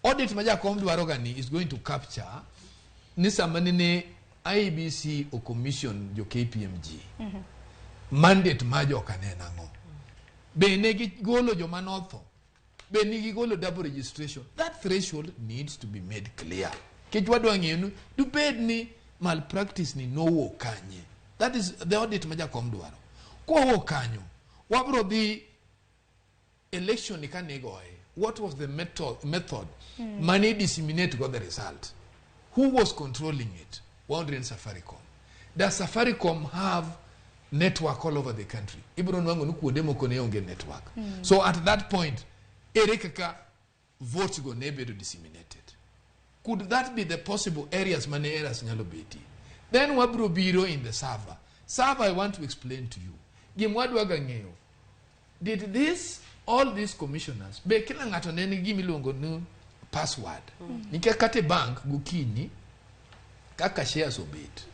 Audit ma Jakom dwarogani is going to capture ni samanine IBC o commission jo KPMG. Mandate ma jo kanena ngo. Be negi golo jo manotho. Be negi golo double registration. That threshold needs to be made clear. Kejwadwa ngenu du bed ni malpractice ni no wo kanye. That is the audit ma Jakom dwaro. Kwa wo kanyo. Wabro di election ni kanegoe. What was the method? Money disseminate got the result. Who was controlling it? Wondering Safaricom. Does Safaricom have network all over the country? Network. So at that point, Erikaka votes go nebe to disseminate it. Could that be the possible areas money areas nyalobeti? Then wabro biro in the server. Server, I want to explain to you. Did this all these commissioners be kila ngato nene gimi longo no password nikakate bank gukini kaka shares obit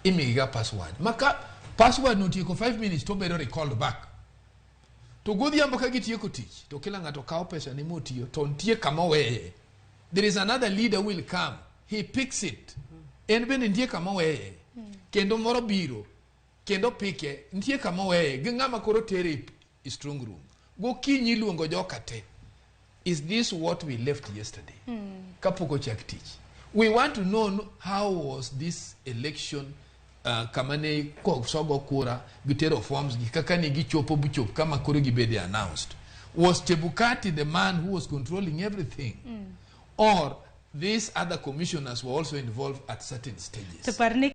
imiga password maka password no tiko 5 minutes to bedo recalled back to go dhiambo ka gitiye ko tich to kila ngato kawo pesa ni motiyo to ntie kama weye. There is another leader will come, he picks it en ben ntie kama weye kendo moro biro kendo pike ntie kama weye gingama koro tere strong room. Go kinyi luongo jokate. Is this what we left yesterday? Kapoko chak teach. We want to know how was this election kamane ko sogo kura gitero forms gikakani gichopo buchop kama kuro gibede announced. Was Chebukati the man who was controlling everything? Or these other commissioners were also involved at certain stages?